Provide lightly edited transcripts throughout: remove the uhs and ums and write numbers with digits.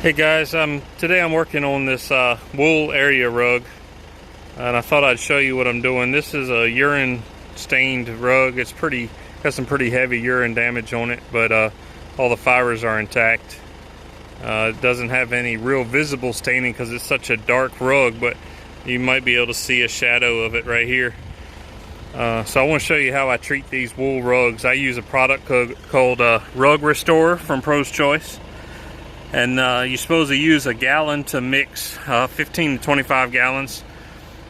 Hey guys, today I'm working on this wool area rug, and I thought I'd show you what I'm doing. This is a urine stained rug. It's got some pretty heavy urine damage on it, but all the fibers are intact. It doesn't have any real visible staining because it's such a dark rug, but you might be able to see a shadow of it right here. So I want to show you how I treat these wool rugs. I use a product called Rug Restorer from Pro's Choice. And you're supposed to use a gallon to mix 15 to 25 gallons.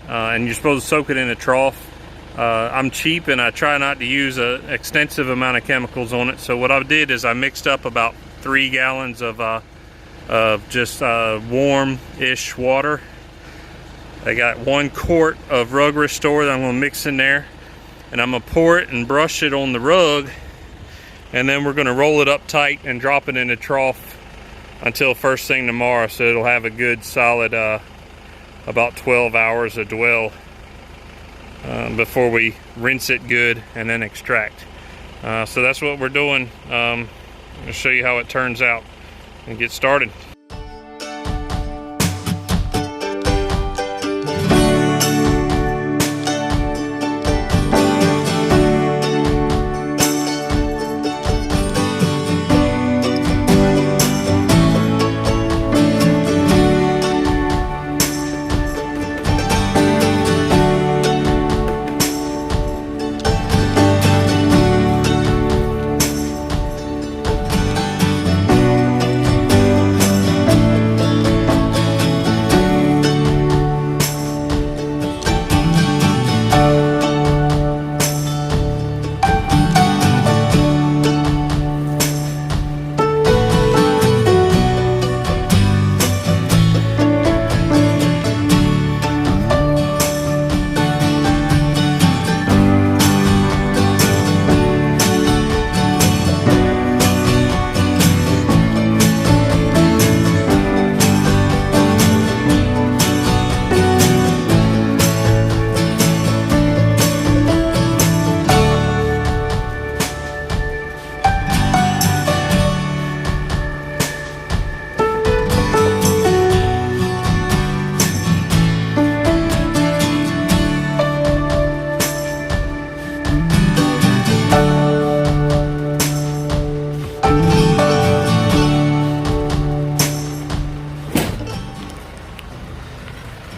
And you're supposed to soak it in a trough. I'm cheap and I try not to use an extensive amount of chemicals on it. So what I did is I mixed up about 3 gallons of just warm-ish water. I got 1 quart of Rug Restore that I'm going to mix in there. And I'm going to pour it and brush it on the rug. And then we're going to roll it up tight and drop it in a trough until first thing tomorrow, so it'll have a good solid about 12 hours of dwell before we rinse it good and then extract. So that's what we're doing. I'll show you how it turns out and get started.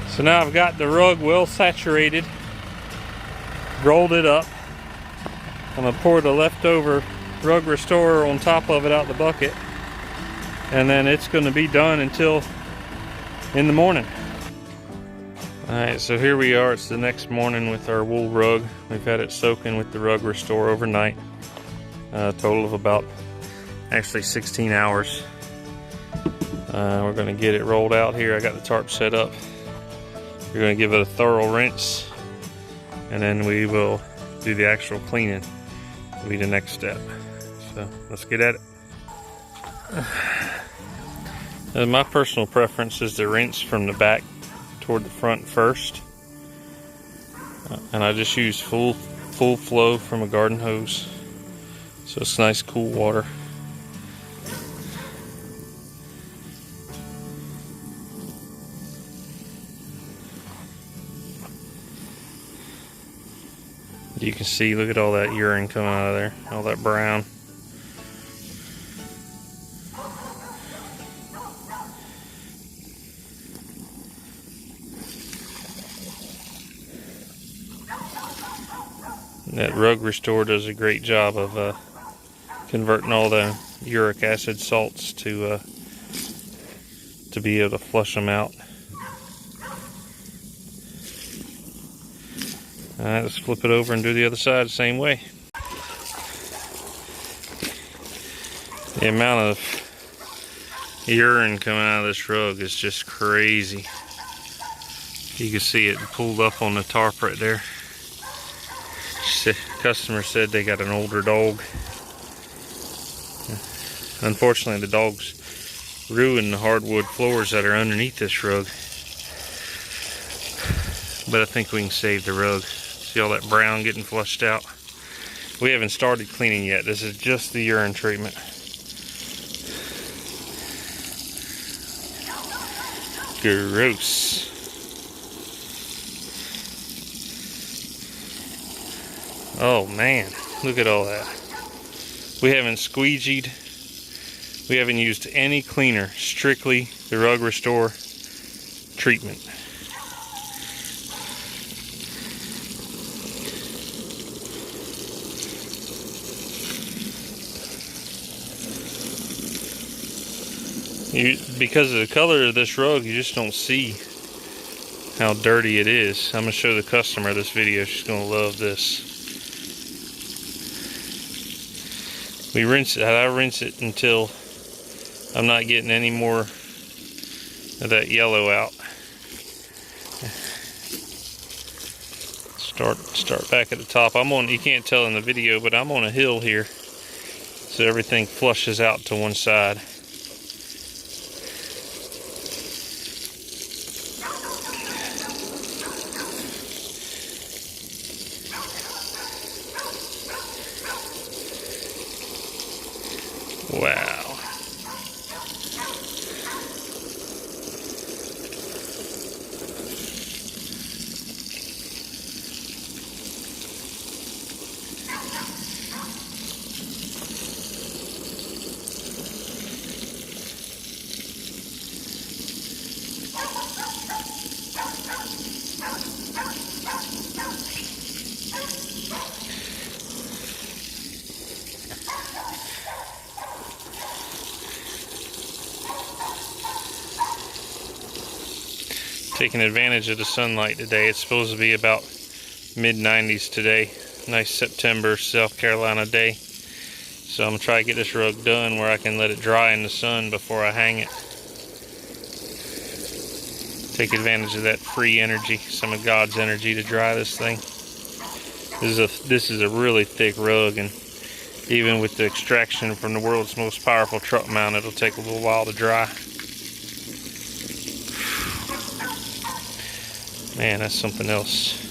So now I've got the rug well saturated, rolled it up. I'm going to pour the leftover Rug Restorer on top of it out the bucket, and then it's going to be done until in the morning. Alright, so here we are. It's the next morning with our wool rug. We've had it soaking with the Rug Restorer overnight. A total of about actually 16 hours. We're going to get it rolled out here. I got the tarp set up. We're going to give it a thorough rinse, and then we will do the actual cleaning. Will be the next step. So let's get at it. My personal preference is to rinse from the back toward the front first, and I just use full flow from a garden hose, so it's nice cool water. You can see, look at all that urine coming out of there, all that brown. And that Rug Restore does a great job of converting all the uric acid salts to be able to flush them out. Alright, let's flip it over and do the other side the same way. The amount of urine coming out of this rug is just crazy. You can see it pulled up on the tarp right there. The customer said they got an older dog. Unfortunately, the dogs ruined the hardwood floors that are underneath this rug. But I think we can save the rug. See all that brown getting flushed out? We haven't started cleaning yet. This is just the urine treatment. Gross. Oh man, look at all that. We haven't squeegeed. We haven't used any cleaner. Strictly the Rug Restore treatment. Because of the color of this rug, you just don't see how dirty it is. I'm going to show the customer this video. She's going to love this. We rinse it. I rinse it until I'm not getting any more of that yellow out. Start back at the top. You can't tell in the video, but I'm on a hill here, so everything flushes out to one side. Wow. Taking advantage of the sunlight today. It's supposed to be about mid-90s today. Nice September, South Carolina day. So I'm gonna try to get this rug done where I can let it dry in the sun before I hang it. Take advantage of that free energy, some of God's energy, to dry this thing. This is a really thick rug, and even with the extraction from the world's most powerful truck mount, it'll take a little while to dry. Man, that's something else.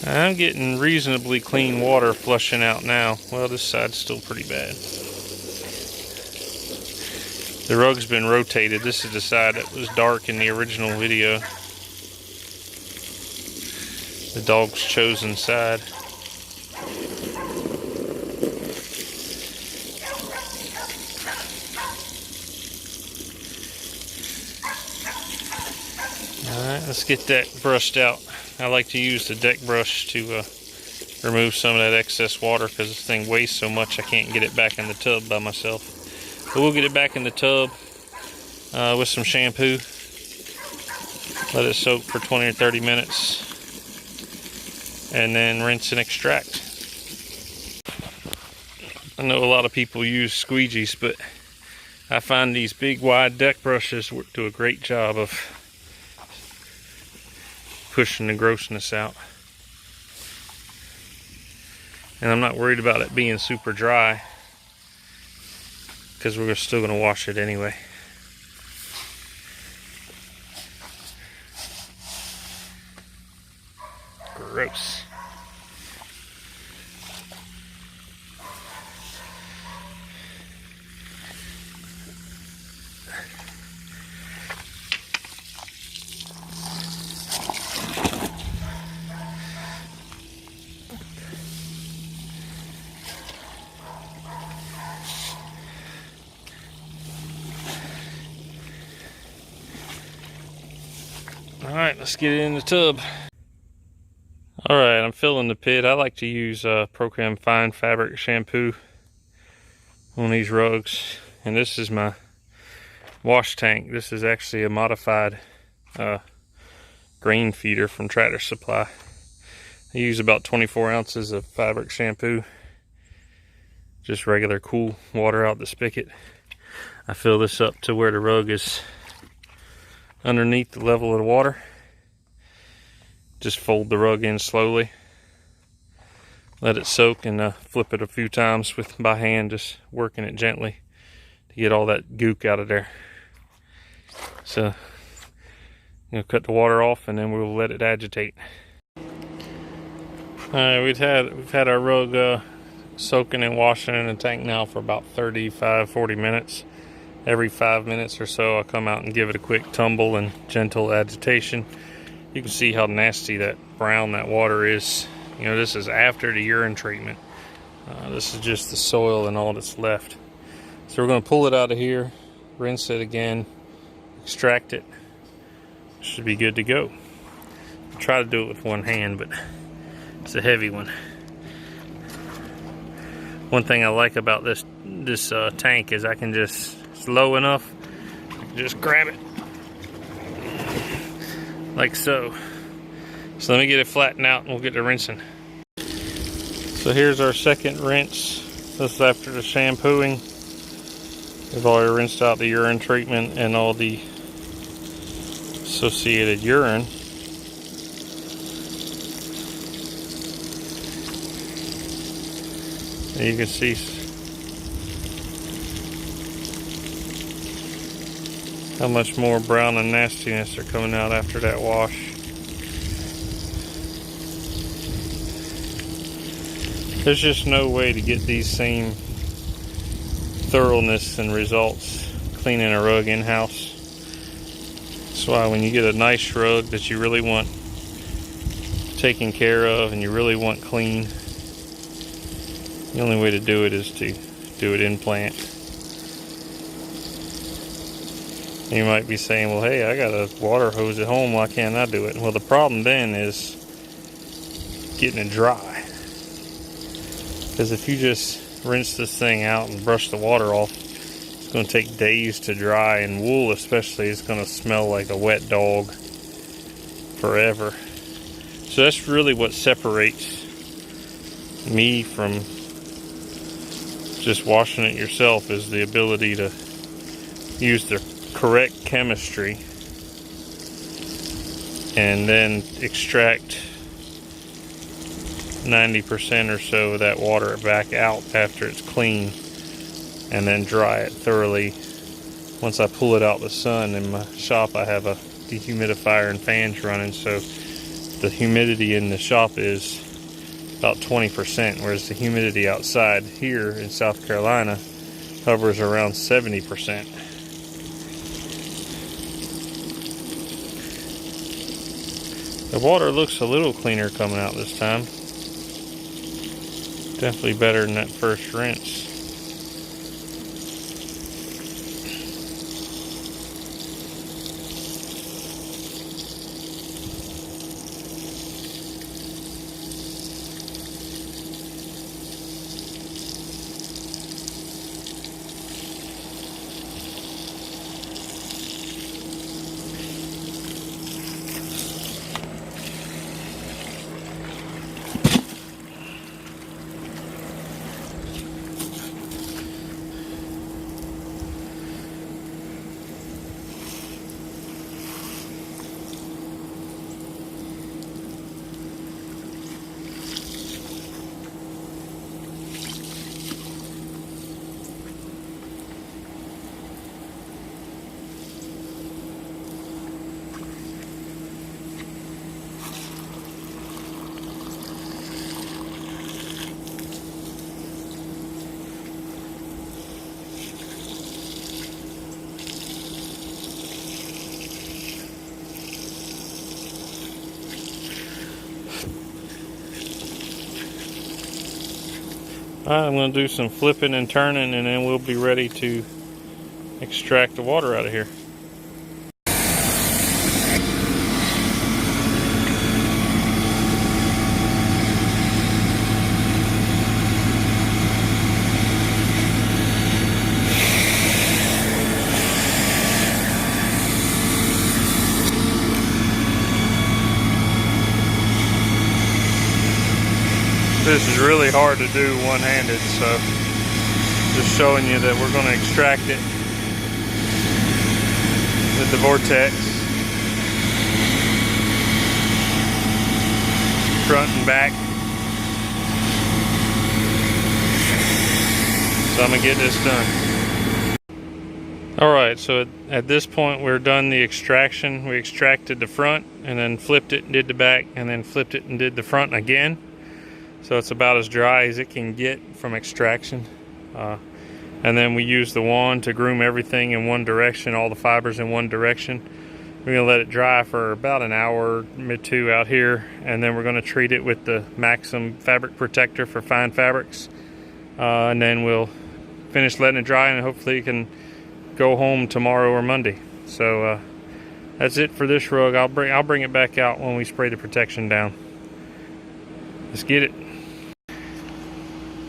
I'm getting reasonably clean water flushing out now. Well, this side's still pretty bad. The rug's been rotated. This is the side that was dark in the original video. The dog's chosen side. Alright, let's get that brushed out. I like to use the deck brush to remove some of that excess water, because this thing weighs so much I can't get it back in the tub by myself. But we'll get it back in the tub with some shampoo. Let it soak for 20 or 30 minutes. And then rinse and extract. I know a lot of people use squeegees, but I find these big wide deck brushes do a great job of pushing the grossness out. And I'm not worried about it being super dry, because we're still going to wash it anyway. Gross. Alright, let's get it in the tub. Alright, I'm filling the pit. I like to use Procam Fine Fabric shampoo on these rugs. And this is my wash tank. This is actually a modified grain feeder from Tractor Supply. I use about 24 ounces of fabric shampoo. Just regular cool water out the spigot. I fill this up to where the rug is underneath the level of the water. Just fold the rug in slowly. let it soak and flip it a few times by hand, just working it gently to get all that gook out of there. So cut the water off and then we'll let it agitate. Alright, we've had our rug soaking and washing in the tank now for about 35-40 minutes. Every 5 minutes or so I come out and give it a quick tumble and gentle agitation. You can see how nasty that brown that water is. This is after the urine treatment. This is just the soil and all that's left. So we're going to pull it out of here, rinse it again, extract it. Should be good to go. I'll try to do it with one hand, but it's a heavy one. One thing I like about this tank is I can it's low enough, I can just grab it like so. So let me get it flattened out and we'll get to rinsing. So here's our second rinse. This is after the shampooing. We've already rinsed out the urine treatment and all the associated urine. And you can see how much more brown and nastiness are coming out after that wash. There's just no way to get these same thoroughness and results cleaning a rug in-house. That's why when you get a nice rug that you really want taken care of and you really want clean, the only way to do it is to do it in plant. You might be saying, well, hey, I got a water hose at home, why can't I do it? Well, the problem then is getting it dry. Because if you just rinse this thing out and brush the water off, it's going to take days to dry, and wool especially is going to smell like a wet dog forever. So that's really what separates me from just washing it yourself, is the ability to use the correct chemistry and then extract 90% or so of that water back out after it's clean, and then dry it thoroughly. Once I pull it out in the sun, in my shop I have a dehumidifier and fans running, so the humidity in the shop is about 20%, whereas the humidity outside here in South Carolina hovers around 70%. The water looks a little cleaner coming out this time. Definitely better than that first rinse. Alright, I'm going to do some flipping and turning, and then we'll be ready to extract the water out of here. This is really hard to do one-handed, so just showing you that we're going to extract it with the vortex, front and back. So I'm gonna get this done. Alright, so at this point we're done the extraction. We extracted the front and then flipped it and did the back, and then flipped it and did the front again. So it's about as dry as it can get from extraction. And then we use the wand to groom everything in one direction, all the fibers in one direction. We're gonna let it dry for about an hour, two out here, and then we're gonna treat it with the Maxim fabric protector for fine fabrics. And then we'll finish letting it dry, and hopefully it can go home tomorrow or Monday. So that's it for this rug. I'll bring it back out when we spray the protection down. Let's get it.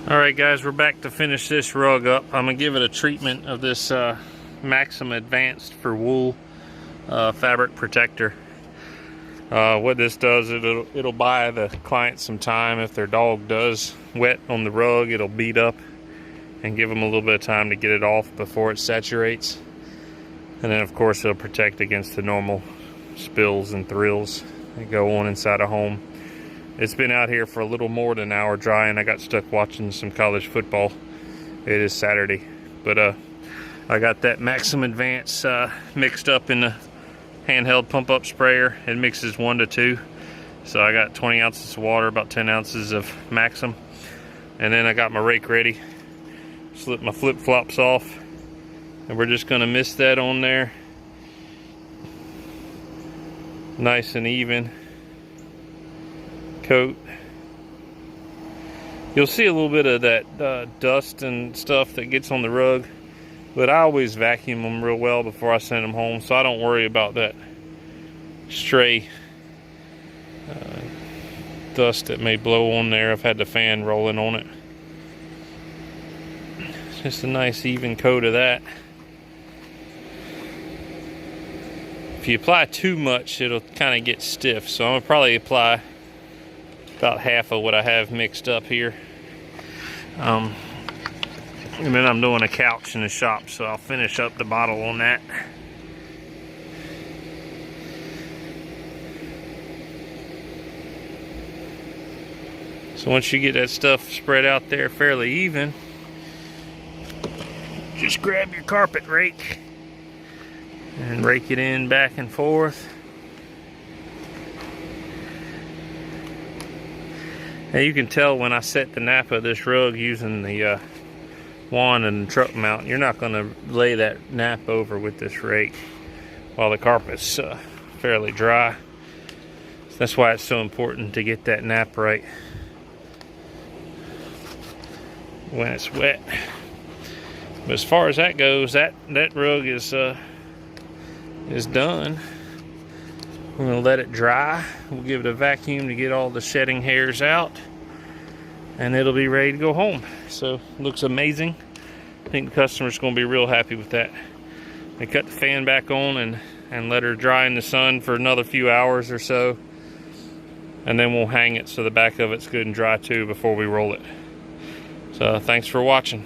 Alright guys, we're back to finish this rug up. I'm gonna give it a treatment of this Maxim Advanced for Wool fabric protector. What this does, it'll buy the client some time. If their dog does wet on the rug, it'll beat up and give them a little bit of time to get it off before it saturates. And then of course it'll protect against the normal spills and thrills that go on inside a home. It's been out here for a little more than an hour drying. I got stuck watching some college football. It is Saturday, but I got that Maxim Advance mixed up in the handheld pump up sprayer. It mixes 1 to 2, so I got 20 ounces of water, about 10 ounces of Maxim, and then I got my rake ready. Slip my flip flops off, and we're just gonna mist that on there, nice and even coat. You'll see a little bit of that dust and stuff that gets on the rug, but I always vacuum them real well before I send them home, so I don't worry about that stray dust that may blow on there. I've had the fan rolling on it. Just a nice even coat of that. If you apply too much, it'll kind of get stiff, so I'm gonna probably apply about half of what I have mixed up here. And then I'm doing a couch in the shop, so I'll finish up the bottle on that. So once you get that stuff spread out there fairly even, just grab your carpet rake and rake it in back and forth. Now you can tell when I set the nap of this rug using the wand and the truck mount, you're not going to lay that nap over with this rake while the carpet's fairly dry. That's why it's so important to get that nap right when it's wet. But as far as that goes, that rug is done. We're going to let it dry. We'll give it a vacuum to get all the shedding hairs out, and it'll be ready to go home. So it looks amazing. I think the customer's going to be real happy with that. I cut the fan back on and let her dry in the sun for another few hours or so, and then we'll hang it so the back of it's good and dry too before we roll it. So thanks for watching.